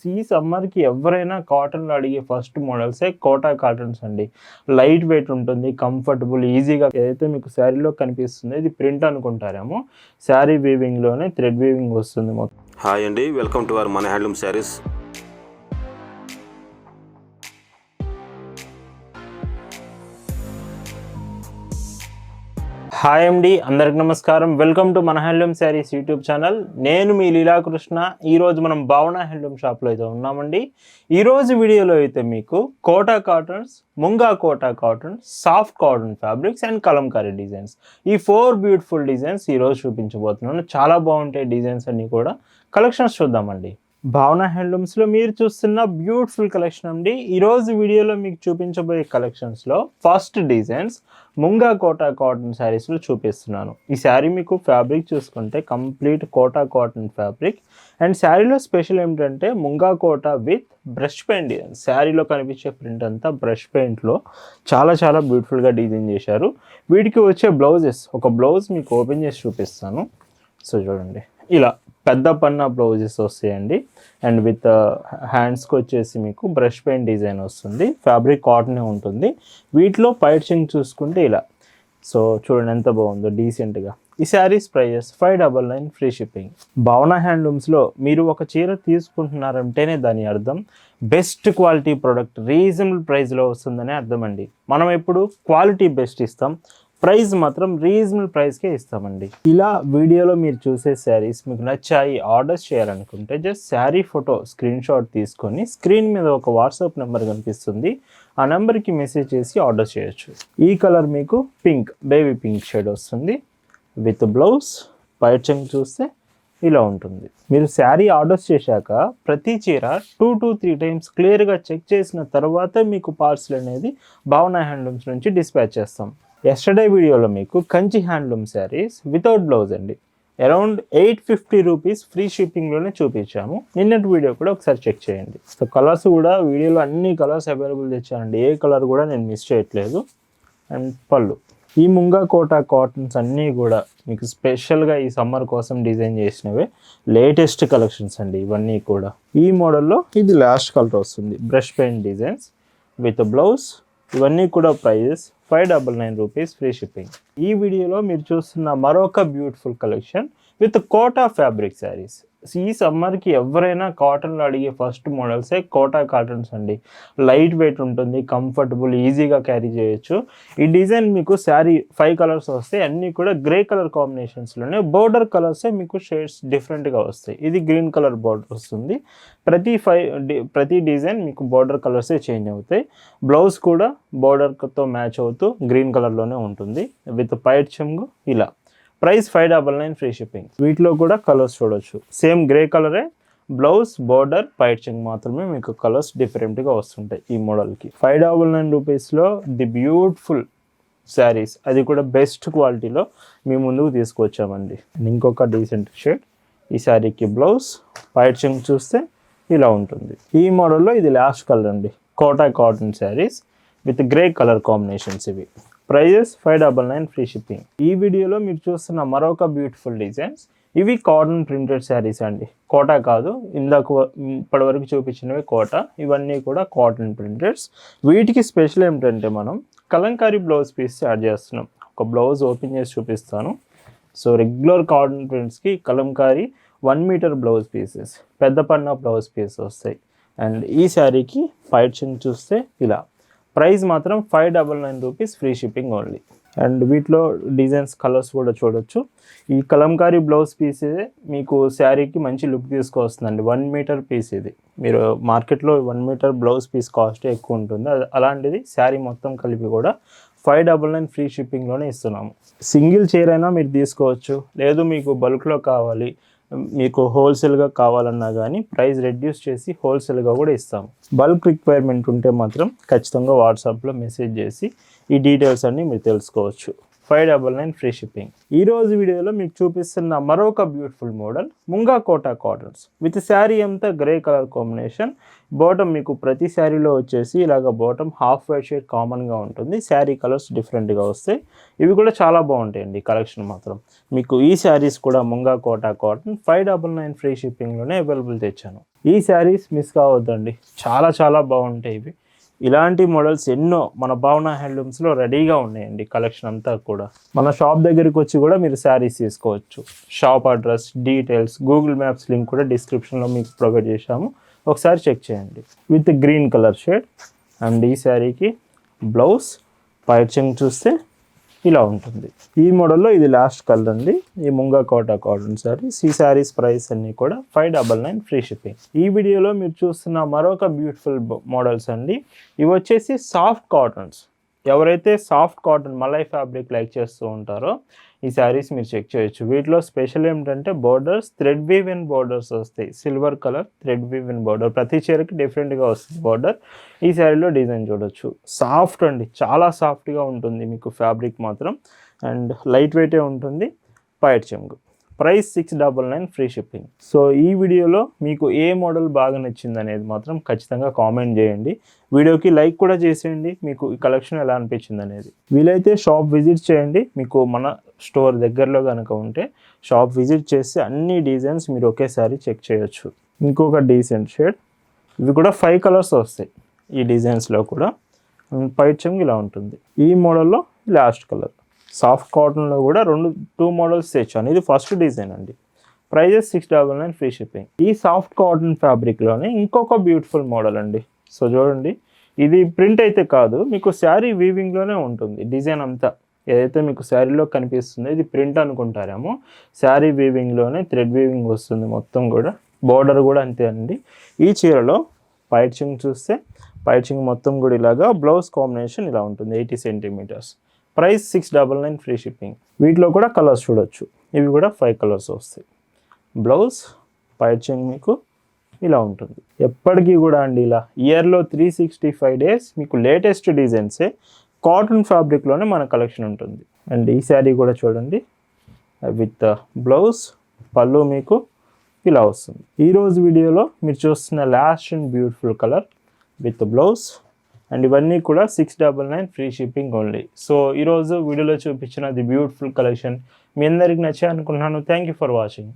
ఈ సమ్మర్‌కి ఎవరైనా కాటన్‌లో అడిగే ఫస్ట్ మోడల్సే కోటా కాటన్స్ అండి. లైట్ వెయిట్ ఉంటుంది. కంఫర్టబుల్, ఈజీగా ఏదైతే మీకు శారీలో కనిపిస్తుందో ఇది ప్రింట్ అనుకుంటారేమో. శారీ వీవింగ్‌లోనే థ్రెడ్ వీవింగ్ వస్తుంది మొత్తం. హాయ్ అండి, వెల్కమ్ టు అవర్ మన హ్యాండ్లూమ్ శారీస్. హాయ్ అండి, అందరికి నమస్కారం. వెల్కమ్ టు మన హ్యాండ్లూమ్ శారీస్ యూట్యూబ్ ఛానల్. నేను మీ లీలాకృష్ణ. ఈరోజు మనం భావన హ్యాండ్లూమ్ షాప్లో అయితే ఉన్నామండి. ఈరోజు వీడియోలో అయితే మీకు కోటా కాటన్స్, ముంగా Kota cottons, soft cotton fabrics and Kalamkari designs, ఈ 4 బ్యూటిఫుల్ డిజైన్స్ ఈరోజు చూపించబోతున్నాను. చాలా బాగుంటాయి డిజైన్స్ అన్నీ కూడా. కలెక్షన్స్ చూద్దామండి. భావన హ్యాండ్లూమ్స్లో మీరు చూస్తున్న బ్యూటిఫుల్ కలెక్షన్ అండి. ఈరోజు వీడియోలో మీకు చూపించబోయే కలెక్షన్స్లో first designs Munga Kota cotton శారీస్లో చూపిస్తున్నాను. ఈ శారీ మీకు ఫ్యాబ్రిక్ చూసుకుంటే complete Kota cotton fabric and శారీలో స్పెషల్ ఏమిటంటే Munga Kota with brush paint design. శారీలో కనిపించే ప్రింట్ అంతా బ్రష్ పెయింట్లో చాలా బ్యూటిఫుల్గా డిజైన్ చేశారు. వీటికి వచ్చే బ్లౌజెస్, ఒక బ్లౌజ్ మీకు ఓపెన్ చేసి చూపిస్తాను. సో చూడండి, ఇలా పెద్ద పన్న బ్లౌజెస్ వస్తాయండి. అండ్ విత్ హ్యాండ్స్కి వచ్చేసి మీకు బ్రష్ పెయింట్ డిజైన్ వస్తుంది. ఫ్యాబ్రిక్ కాటనే ఉంటుంది. వీటిలో పైచింగ్ చూసుకుంటే ఇలా. సో చూడండి ఎంత బాగుందో డీసెంట్గా. ఈ శారీస్ ప్రైజెస్ 599 ఫ్రీ షిప్పింగ్. భావన హ్యాండ్లూమ్స్లో మీరు ఒక చీర తీసుకుంటున్నారంటేనే దాని అర్థం బెస్ట్ క్వాలిటీ ప్రోడక్ట్ రీజనబుల్ ప్రైస్లో వస్తుందని అర్థం అండి. మనం ఎప్పుడు క్వాలిటీ బెస్ట్ ఇస్తాం, ప్రైస్ మాత్రం రీజనబుల్ ప్రైస్కే ఇస్తామండి. ఇలా వీడియోలో మీరు చూసే శారీస్ మీకు నచ్చాయి, ఆర్డర్స్ చేయాలనుకుంటే just sari photo screen shot తీసుకొని స్క్రీన్ మీద ఒక వాట్సాప్ నెంబర్ కనిపిస్తుంది, ఆ నెంబర్కి మెసేజ్ చేసి ఆర్డర్ చేయొచ్చు. ఈ కలర్ మీకు పింక్, బేబీ పింక్ షేడ్ వస్తుంది విత్ బ్లౌజ్. పైచింగ్ చూస్తే ఇలా ఉంటుంది. మీరు శారీ ఆర్డర్స్ చేశాక ప్రతి చీర 2 to 3 టైమ్స్ క్లియర్గా చెక్ చేసిన తర్వాత మీకు పార్సల్ అనేది భావన హ్యాండ్లూమ్స్ నుంచి డిస్పాచ్ చేస్తాం. ఎస్టర్డే వీడియోలో మీకు Kanchi handloom saris without blouse అండి అరౌండ్ 850 రూపీస్ ఫ్రీ షిప్పింగ్లోనే చూపించాము. నిన్నటి వీడియో కూడా ఒకసారి చెక్ చేయండి. సో కలర్స్ కూడా వీడియోలో అన్ని కలర్స్ అవైలబుల్ తెచ్చానండి, ఏ కలర్ కూడా నేను మిస్ చేయట్లేదు. అండ్ పళ్ళు, ఈ ముంగా కోటా కాటన్స్ అన్నీ కూడా మీకు స్పెషల్గా ఈ సమ్మర్ కోసం డిజైన్ చేసినవే లేటెస్ట్ కలెక్షన్స్ అండి ఇవన్నీ కూడా. ఈ మోడల్లో ఇది లాస్ట్ కలర్ వస్తుంది, brush paint designs with blouse. ఇవన్నీ కూడా ప్రైజెస్ 599 రూపీస్ ఫ్రీ షిప్పింగ్. ఈ వీడియోలో మీరు చూస్తున్న మరొక beautiful collection with Kota fabric saris. ఈ సమ్మర్కి ఎవరైనా కాటన్లో అడిగే ఫస్ట్ మోడల్సే కోటా కాటన్స్ అండి. లైట్ వెయిట్ ఉంటుంది, కంఫర్టబుల్, ఈజీగా క్యారీ చేయొచ్చు. ఈ డిజైన్ మీకు శారీ 5 కలర్స్ వస్తాయి, అన్నీ కూడా గ్రే కలర్ కాంబినేషన్స్లోనే. బోర్డర్ కలర్సే మీకు షేడ్స్ డిఫరెంట్గా వస్తాయి. ఇది గ్రీన్ కలర్ బోర్డర్ వస్తుంది. ప్రతి డిజైన్ మీకు బోర్డర్ కలర్సే చేంజ్ అవుతాయి. బ్లౌజ్ కూడా బోర్డర్తో మ్యాచ్ అవుతూ గ్రీన్ కలర్లోనే ఉంటుంది విత్ పైట్ చెంగు. ఇలా ప్రైస్ 599 ఫ్రీ షిప్పింగ్. వీటిలో కూడా కలర్స్ చూడొచ్చు, సేమ్ గ్రే కలరే, బ్లౌజ్, బోర్డర్, పైచింగ్ మాత్రమే మీకు కలర్స్ డిఫరెంట్గా వస్తుంటాయి ఈ మోడల్కి. 599 రూపీస్లో ది బ్యూటిఫుల్ శారీస్, అది కూడా బెస్ట్ క్వాలిటీలో మీ ముందుకు తీసుకొచ్చామండి. ఇంకొక డీసెంట్ షేడ్. ఈ శారీకి బ్లౌజ్, పైచింగ్ చూస్తే ఇలా ఉంటుంది. ఈ మోడల్లో ఇది లాస్ట్ కలర్ అండి. Kota cotton saris with grey colour combinations. ఇవి ప్రైజెస్ 599 ఫ్రీ షిప్పింగ్. ఈ వీడియోలో మీరు చూస్తున్న మరొక బ్యూటిఫుల్ డిజైన్స్, ఇవి కాటన్ ప్రింటెడ్ శారీస్ అండి. కోటా కాదు, ఇప్పటివరకు చూపించినవి కోటా, ఇవన్నీ కూడా కాటన్ ప్రింటెడ్స్. వీటికి స్పెషల్ ఏమిటంటే మనం కలంకారీ బ్లౌజ్ పీస్ యాడ్ చేస్తున్నాం. ఒక బ్లౌజ్ ఓపెన్ చేసి చూపిస్తాను. సో రెగ్యులర్ కాటన్ ప్రింట్స్కి కలంకారీ 1 మీటర్ బ్లౌజ్ పీసెస్, పెద్ద పన్న బ్లౌజ్ పీస్ వస్తాయి. అండ్ ఈ శారీకి పైచింగ్ చూస్తే ఇలా. ప్రైస్ మాత్రం 599 rupees free shipping only. And వీటిలో డిజైన్స్, కలర్స్ కూడా చూడొచ్చు. ఈ కలంకారీ బ్లౌజ్ పీస్ మీకు శారీకి మంచి లుక్ తీసుకొస్తుందండి. 1 మీటర్ పీస్ ఇది. మీరు మార్కెట్లో 1 మీటర్ బ్లౌజ్ పీస్ కాస్ట్ ఎక్కువ ఉంటుంది, అలాంటిది శారీ మొత్తం కలిపి కూడా 599 ఫ్రీ షిప్పింగ్లోనే ఇస్తున్నాము. సింగిల్ చైర్ అయినా మీరు తీసుకోవచ్చు, లేదు మీకు బల్క్లో కావాలి, మీకు హోల్సేల్గా కావాలన్నా కానీ ప్రైస్ రెడ్యూస్ చేసి హోల్సేల్గా కూడా ఇస్తాము. బల్క్ రిక్వైర్మెంట్ ఉంటే మాత్రం ఖచ్చితంగా వాట్సాప్లో మెసేజ్ చేసి ఈ డీటెయిల్స్ అన్నీ మీరు తెలుసుకోవచ్చు. 599 ఫ్రీ షిప్పింగ్. ఈరోజు వీడియోలో మీకు చూపిస్తున్న మరొక బ్యూటిఫుల్ మోడల్ ముంగా కోటా కాటన్స్ విత్ శారీ అంతా గ్రే కలర్ కాంబినేషన్. బాటమ్ మీకు ప్రతి శారీలో వచ్చేసి ఇలాగ బాటమ్ హాఫ్ వైట్ షేడ్ కామన్గా ఉంటుంది. శారీ కలర్స్ డిఫరెంట్గా వస్తాయి. ఇవి కూడా చాలా బాగుంటాయండి కలెక్షన్ మాత్రం. మీకు ఈ శారీస్ కూడా ముంగా కోటా కాటన్ 599 ఫ్రీ షిప్పింగ్లోనే అవైలబుల్ తెచ్చాను. ఈ శారీస్ మిస్ కావద్దండి, చాలా చాలా బాగుంటాయి ఇవి. ఇలాంటి మోడల్స్ ఎన్నో మన భావన హ్యాండ్లూమ్స్లో రెడీగా ఉన్నాయండి. కలెక్షన్ అంతా కూడా మన షాప్ దగ్గరికి వచ్చి కూడా మీరు శారీస్ తీసుకోవచ్చు. Shop address, details, Google maps link కూడా డిస్క్రిప్షన్లో మీకు ప్రొవైడ్ చేశాము, ఒకసారి చెక్ చేయండి. With green colour shade. And ఈ శారీకి బ్లౌజ్ పైచింగ్ చూస్తే ఇలా ఉంటుంది. ఈ మోడల్లో ఇది లాస్ట్ కలర్ అండి. ఈ ముంగా కోటా కాటన్ శారీస్. ఈ శారీస్ ప్రైస్ అన్నీ కూడా 599 ఫ్రీ షిప్పింగ్. ఈ వీడియోలో మీరు చూస్తున్న మరొక బ్యూటిఫుల్ మోడల్స్ అండి. ఇవి వచ్చేసి సాఫ్ట్ కాటన్స్. ఎవరైతే soft cotton malai fabric like చేస్తూ ఉంటారో ఈ శారీస్ మీరు చెక్ చేయొచ్చు. వీటిలో స్పెషల్ ఏమిటంటే borders, thread weave in borders వస్తాయి. Silver colour thread weave in border, ప్రతి చీరకి డిఫరెంట్గా వస్తుంది బోర్డర్. ఈ శారీలో డిజైన్ చూడొచ్చు. సాఫ్ట్ అండి, చాలా సాఫ్ట్గా ఉంటుంది మీకు ఫ్యాబ్రిక్ మాత్రం. అండ్ లైట్ వెయిటే ఉంటుంది. పైట్ చెంగు. Price 699 free shipping. సో ఈ వీడియోలో మీకు ఏ మోడల్ బాగా నచ్చింది అనేది మాత్రం ఖచ్చితంగా కామెంట్ చేయండి. వీడియోకి లైక్ కూడా చేసేయండి. మీకు ఈ కలెక్షన్ ఎలా అనిపించింది అనేది. వీలైతే షాప్ విజిట్ చేయండి. మీకు మన స్టోర్ దగ్గరలో కనుక ఉంటే షాప్ విజిట్ చేసి అన్ని డిజైన్స్ మీరు ఒకేసారి చెక్ చేయొచ్చు. ఇంకొక డీసెంట్ షేడ్. ఇవి కూడా 5 కలర్స్ వస్తాయి ఈ డిజైన్స్లో కూడా. పైట్ చెంగు ఇలా ఉంటుంది. ఈ మోడల్లో లాస్ట్ కలర్. సాఫ్ట్ కాటన్లో కూడా 2 మోడల్స్ తెచ్చాను. ఇది ఫస్ట్ డిజైన్ అండి. Prices 699 free shipping. ఈ సాఫ్ట్ కాటన్ ఫ్యాబ్రిక్లోనే ఇంకొక బ్యూటిఫుల్ మోడల్ అండి. సో చూడండి, ఇది ప్రింట్ అయితే కాదు, మీకు శారీ వీవింగ్లోనే ఉంటుంది. డిజైన్ అంతా ఏదైతే మీకు శారీలో కనిపిస్తుందో ఇది ప్రింట్ అనుకుంటారేమో. శారీ వీవింగ్లోనే థ్రెడ్ వీవింగ్ వస్తుంది మొత్తం కూడా. బోర్డర్ కూడా అంతే అండి. ఈ చీరలో పైచింగ్ చూస్తే పైచింగ్ మొత్తం కూడా ఇలాగా. బ్లౌజ్ కాంబినేషన్ ఇలా ఉంటుంది, 80 సెంటీమీటర్స్. Price 699 free shipping. వీటిలో కూడా కలర్స్ చూడొచ్చు. ఇవి కూడా 5 కలర్స్ వస్తాయి. బ్లౌజ్ పైచింగ్ మీకు ఇలా ఉంటుంది. ఎప్పటికీ కూడా అండి ఇలా ఇయర్లో 365 డేస్ మీకు లేటెస్ట్ డిజైన్సే కాటన్ ఫ్యాబ్రిక్లోనే మన కలెక్షన్ ఉంటుంది. అండ్ ఈ శారీ కూడా చూడండి, విత్ బ్లౌజ్, పళ్ళు మీకు ఇలా వస్తుంది. ఈరోజు వీడియోలో మీరు చూస్తున్న last and beautiful colour with blouse. And ఇవన్నీ కూడా 699 ఫ్రీ షిప్పింగ్ ఓన్లీ. సో ఈరోజు వీడియోలో చూపించిన ది బ్యూటిఫుల్ కలెక్షన్ మీ అందరికి నచ్చాయి అనుకుంటున్నాను. Thank you for watching.